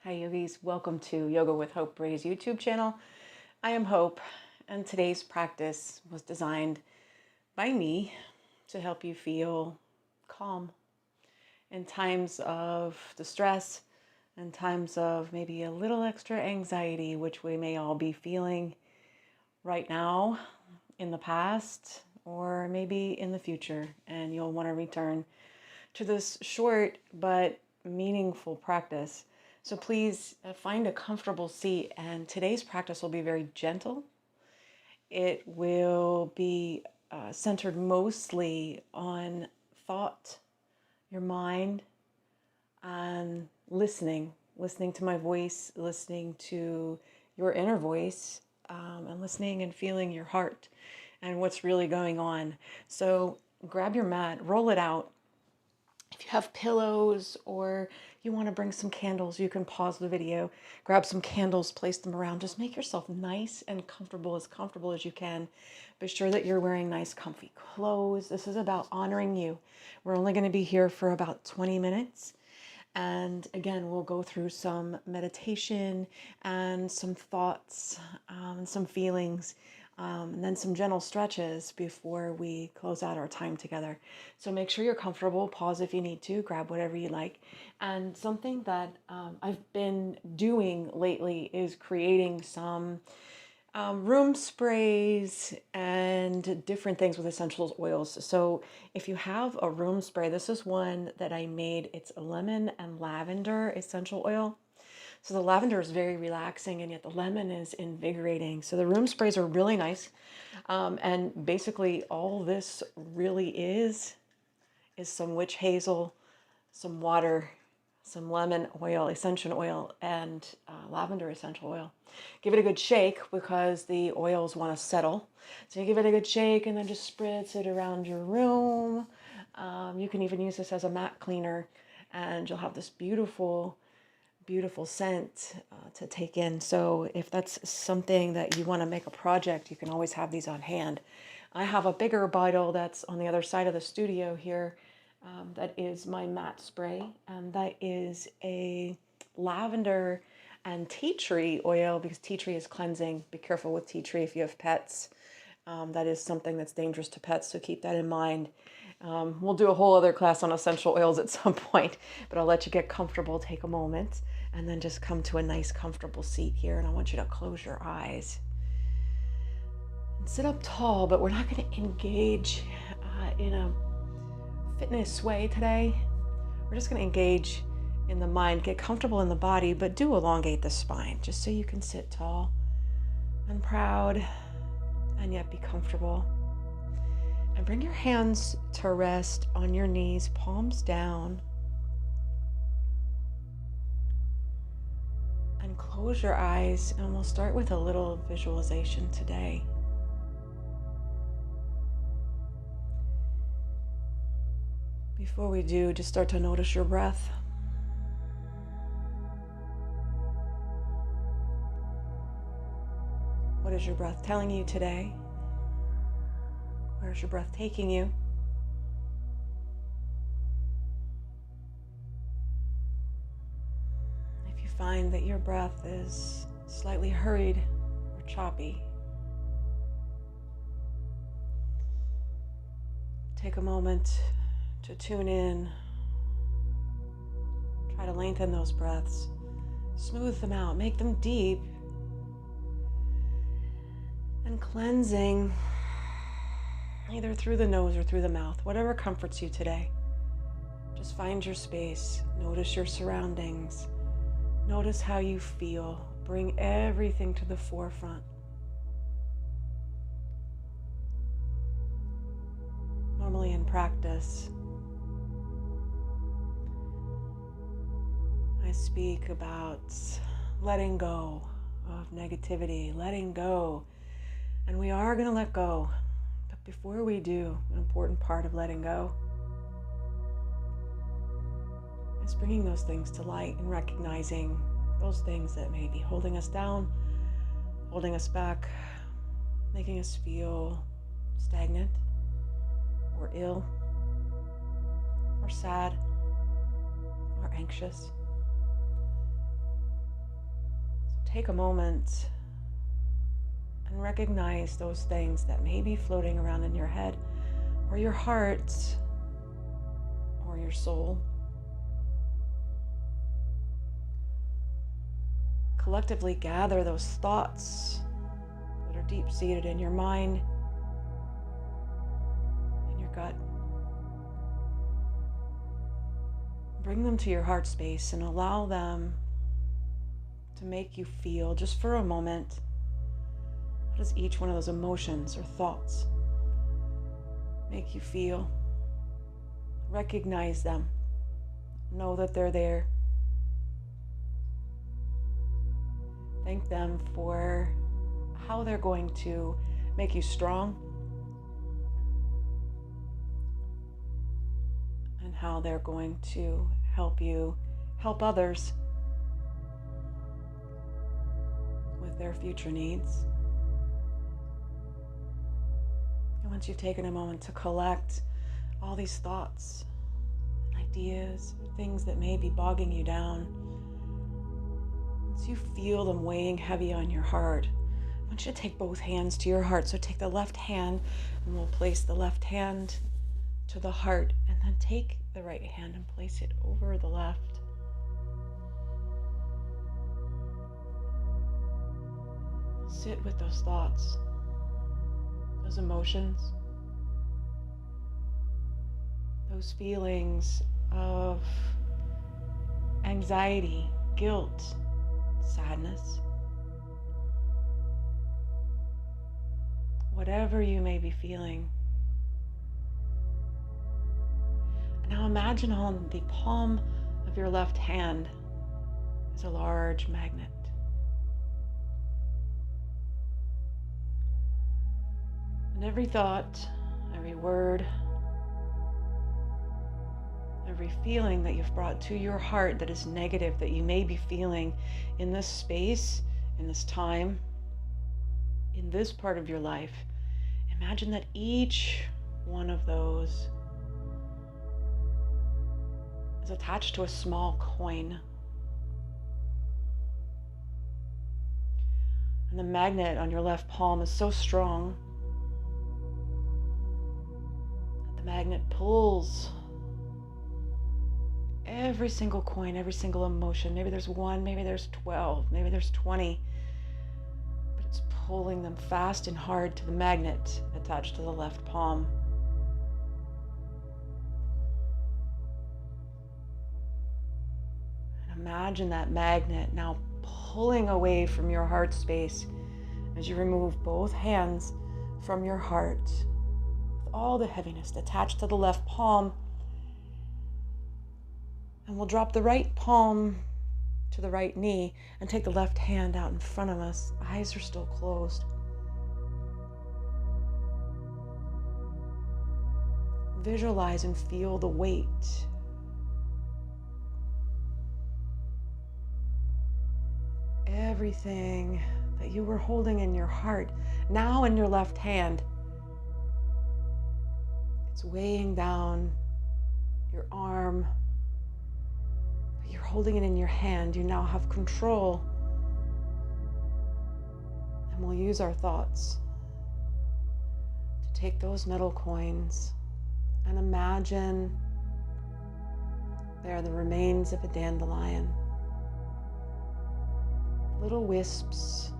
Hi yogis, welcome to Yoga with Hope Ray's YouTube channel. I am Hope, and today's practice was designed by me to help you feel calm in times of distress and times of maybe a little extra anxiety, which we may all be feeling right now, in the past, or maybe in the future. And you'll want to return to this short but meaningful practice. So please find a comfortable seat, and today's practice will be very gentle. It will be centered mostly on thought, your mind, and listening to my voice, listening to your inner voice, and listening and feeling your heart and what's really going on. So grab your mat, roll it out. If you have pillows or you want to bring some candles, you can pause the video, grab some candles, place them around. Just make yourself nice and comfortable as you can. Be sure that you're wearing nice, comfy clothes. This is about honoring you. We're only going to be here for about 20 minutes. And again, we'll go through some meditation and some thoughts, and some feelings, and then some gentle stretches before we close out our time together. So make sure you're comfortable. Pause if you need to. Grab whatever you like. And something that I've been doing lately is creating some room sprays and different things with essential oils. So if you have a room spray, this is one that I made. It's a lemon and lavender essential oil. So the lavender is very relaxing, and yet the lemon is invigorating. So the room sprays are really nice. And basically all this really is some witch hazel, some water, some lemon oil, essential oil, and lavender essential oil. Give it a good shake because the oils want to settle. So you give it a good shake and then just spritz it around your room. You can even use this as a mat cleaner, and you'll have this beautiful scent to take in. So if that's something that you want to make a project, you can always have these on hand. I have a bigger bottle that's on the other side of the studio here. That is my mat spray, and that is a lavender and tea tree oil, because tea tree is cleansing. Be careful with tea tree if you have pets. That is something that's dangerous to pets, so keep that in mind. We'll do a whole other class on essential oils at some point, but I'll let you get comfortable, take a moment, and then just come to a nice comfortable seat here. And I want you to close your eyes and sit up tall, but we're not going to engage in a fitness way today. We're just going to engage in the mind, get comfortable in the body, but do elongate the spine just so you can sit tall and proud and yet be comfortable. And bring your hands to rest on your knees, palms down. And close your eyes, and we'll start with a little visualization today. Before we do, just start to notice your breath. What is your breath telling you today? Where's your breath taking you? If you find that your breath is slightly hurried or choppy, take a moment to tune in. Try to lengthen those breaths, smooth them out, make them deep and cleansing, either through the nose or through the mouth, whatever comforts you today. Just find your space, notice your surroundings, notice how you feel, bring everything to the forefront. Normally in practice, I speak about letting go of negativity, letting go, and we are going to let go. But before we do, an important part of letting go is bringing those things to light and recognizing those things that may be holding us down, holding us back, making us feel stagnant or ill or sad or anxious. take a moment and recognize those things that may be floating around in your head or your heart or your soul. Collectively gather those thoughts that are deep-seated in your mind, in your gut. Bring them to your heart space and allow them to make you feel, just for a moment, how does each one of those emotions or thoughts make you feel? Recognize them. Know that they're there. Thank them for how they're going to make you strong and how they're going to help you help others with their future needs. And once you've taken a moment to collect all these thoughts, ideas, things that may be bogging you down, once you feel them weighing heavy on your heart, I want you to take both hands to your heart. So take the left hand, and we'll place the left hand to the heart, and then take the right hand and place it over the left. Sit with those thoughts, those emotions, those feelings of anxiety, guilt, sadness. Whatever you may be feeling. Now imagine on the palm of your left hand is a large magnet. And every thought, every word, every feeling that you've brought to your heart that is negative, that you may be feeling in this space, in this time, in this part of your life, imagine that each one of those is attached to a small coin. And the magnet on your left palm is so strong that the magnet pulls every single coin, every single emotion. Maybe there's 1, maybe there's 12, maybe there's 20. But it's pulling them fast and hard to the magnet attached to the left palm. And imagine that magnet now pulling away from your heart space as you remove both hands from your heart with all the heaviness attached to the left palm. And we'll drop the right palm to the right knee and take the left hand out in front of us. Eyes are still closed. Visualize and feel the weight. Everything that you were holding in your heart, now in your left hand. It's weighing down your arm. You're holding it in your hand. You now have control. And we'll use our thoughts to take those metal coins and imagine they are the remains of a dandelion. Little wisps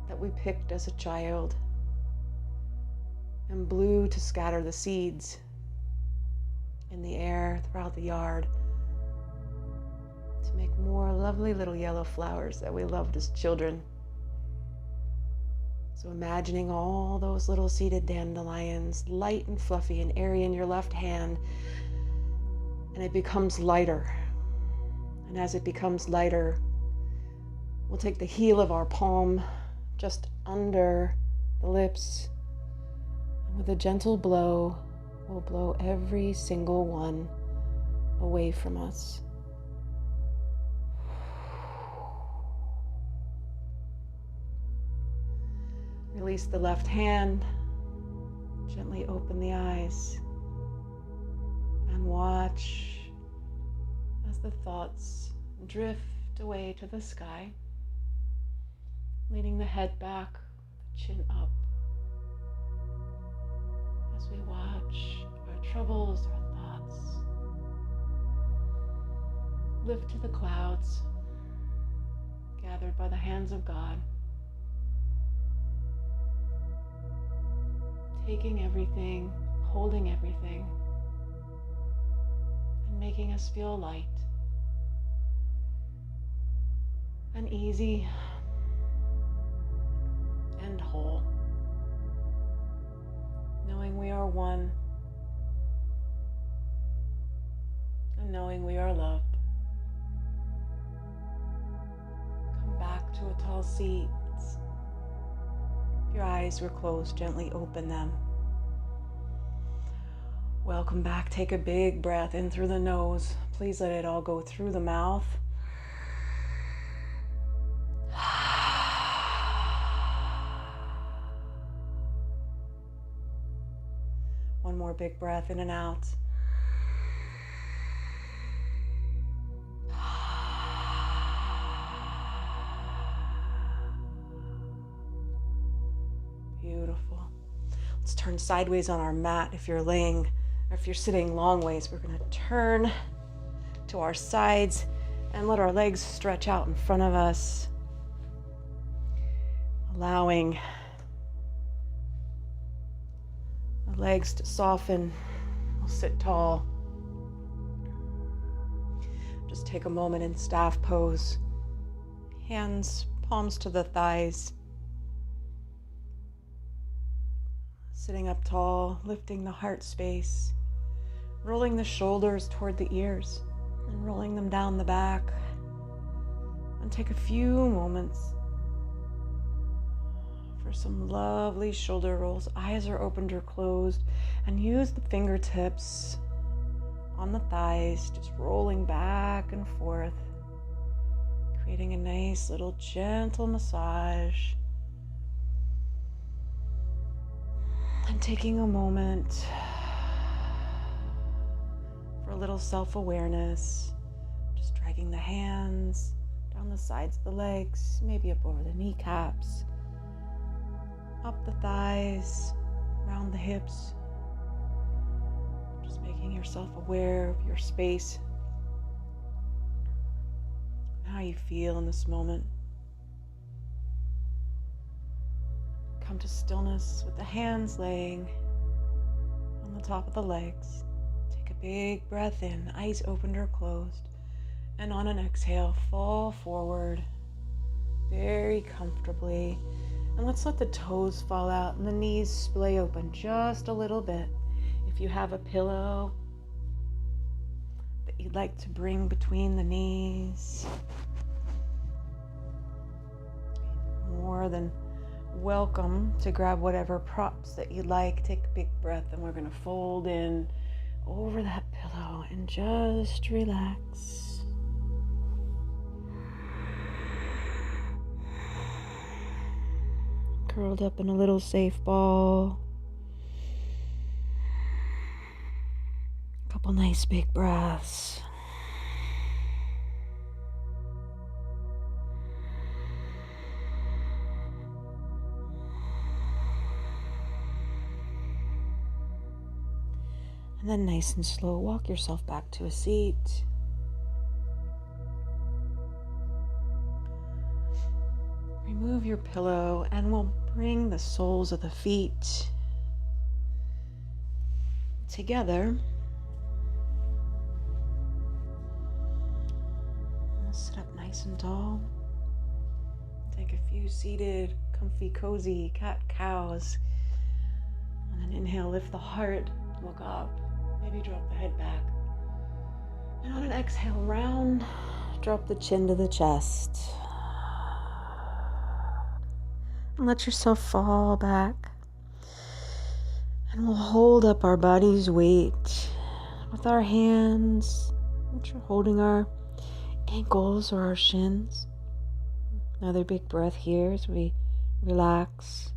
that we picked as a child and blew to scatter the seeds in the air throughout the yard, to make more lovely little yellow flowers that we loved as children. So imagining all those little seeded dandelions, light and fluffy and airy in your left hand, and it becomes lighter. And as it becomes lighter, we'll take the heel of our palm just under the lips, and with a gentle blow, we'll blow every single one away from us. Release the left hand, gently open the eyes, and watch as the thoughts drift away to the sky. leaning the head back, the chin up, as we watch our troubles, our thoughts lift to the clouds, gathered by the hands of God, taking everything, holding everything, and making us feel light and easy and whole, knowing we are one and knowing we are loved. Come back to a tall seat. If your eyes were closed, gently open them. Welcome back. Take a big breath in through the nose. Please let it all go through the mouth. One more big breath in and out. Beautiful. Let's turn sideways on our mat. If you're laying or if you're sitting long ways, we're going to turn to our sides and let our legs stretch out in front of us, allowing the legs to soften. We'll sit tall. Just take a moment in staff pose. Hands, palms to the thighs. Sitting up tall, lifting the heart space, rolling the shoulders toward the ears and rolling them down the back. And take a few moments for some lovely shoulder rolls. Eyes are opened or closed, and use the fingertips on the thighs, just rolling back and forth, creating a nice little gentle massage. And taking a moment for a little self-awareness, just dragging the hands down the sides of the legs, maybe up over the kneecaps, up the thighs, around the hips. Just making yourself aware of your space and how you feel in this moment. Come to stillness with the hands laying on the top of the legs. Take a big breath in, eyes opened or closed. And on an exhale, fall forward very comfortably. And let's let the toes fall out and the knees splay open just a little bit. If you have a pillow that you'd like to bring between the knees, more than welcome to grab whatever props that you'd like. Take a big breath, and we're going to fold in over that pillow and just relax. Curled up in a little safe ball. A couple nice big breaths. And then nice and slow, walk yourself back to a seat. Remove your pillow and we'll bring the soles of the feet together. We'll sit up nice and tall. Take a few seated, comfy, cozy cat-cows. On an inhale, lift the heart, look up. Maybe drop the head back. And on an exhale, round, drop the chin to the chest. And let yourself fall back. And we'll hold up our body's weight with our hands, which are holding our ankles or our shins. Another big breath here as we relax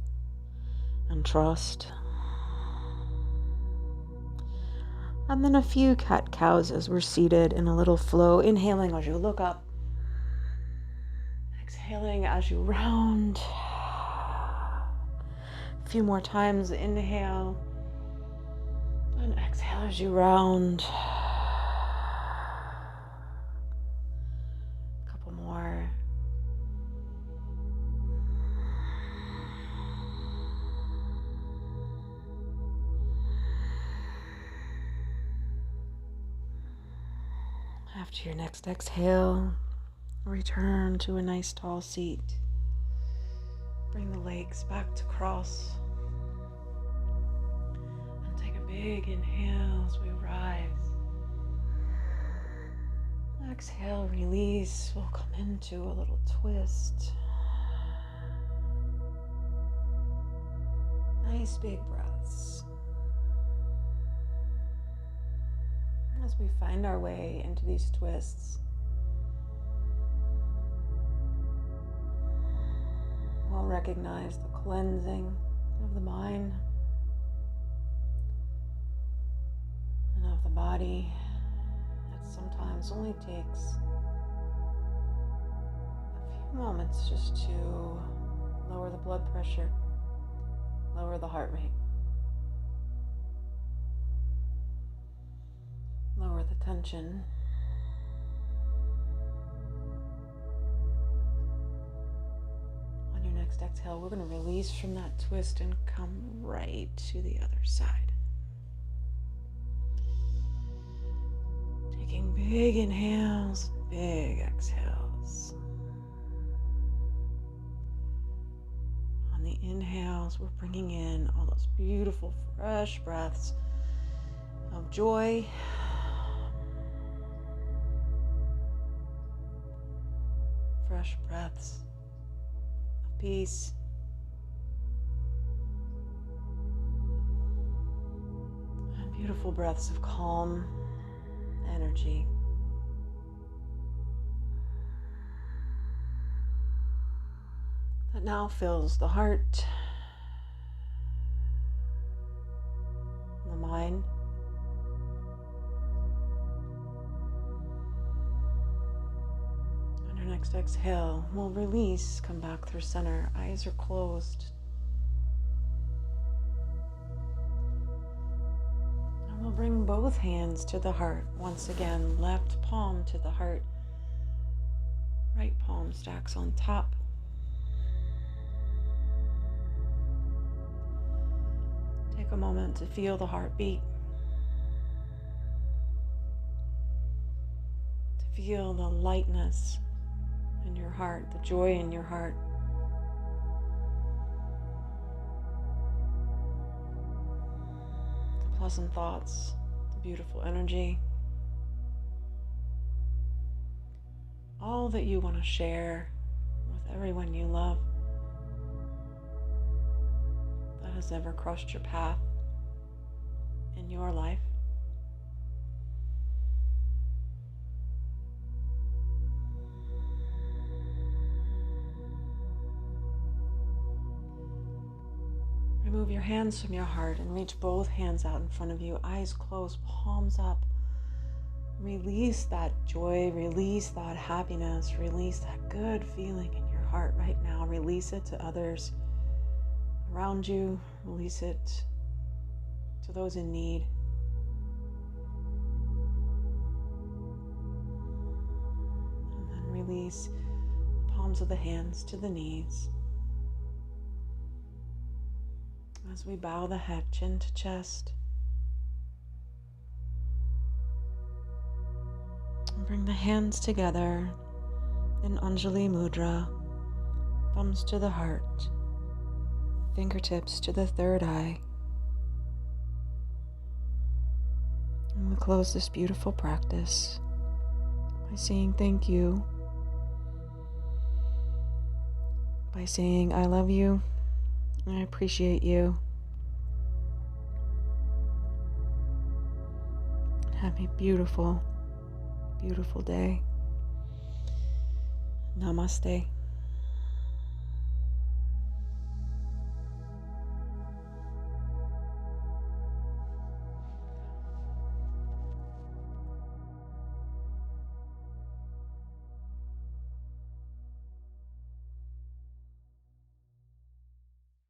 and trust. And then a few cat-cows as we're seated in a little flow, inhaling as you look up. Exhaling as you round. A few more times. Inhale. And exhale as you round. A couple more. After your next exhale, return to a nice tall seat. Bring the legs back to cross. And take a big inhale as we rise. Exhale, release. We'll come into a little twist. Nice big breaths. As we find our way into these twists, we'll recognize the cleansing of the mind and of the body that sometimes only takes a few moments just to lower the blood pressure, lower the heart rate, lower the tension. On your next exhale, we're going to release from that twist and come right to the other side. Taking big inhales, big exhales. On the inhales, we're bringing in all those beautiful, fresh breaths of joy. Fresh breaths of peace. And beautiful breaths of calm energy. That now fills the heart, the mind, next exhale, we'll release, come back through center. Eyes are closed. And we'll bring both hands to the heart. Once again, left palm to the heart. Right palm stacks on top. Take a moment to feel the heartbeat. To feel the lightness in your heart, the joy in your heart. The pleasant thoughts, the beautiful energy. All that you want to share with everyone you love that has ever crossed your path in your life. Remove your hands from your heart and reach both hands out in front of you, eyes closed, palms up. Release that joy, release that happiness, release that good feeling in your heart right now. Release it to others around you, release it to those in need. And then release the palms of the hands to the knees. As we bow the head, chin to chest, and bring the hands together in Anjali Mudra, thumbs to the heart, fingertips to the third eye. And we close this beautiful practice by saying thank you, by saying I love you, I appreciate you. Have a beautiful, beautiful day. Namaste.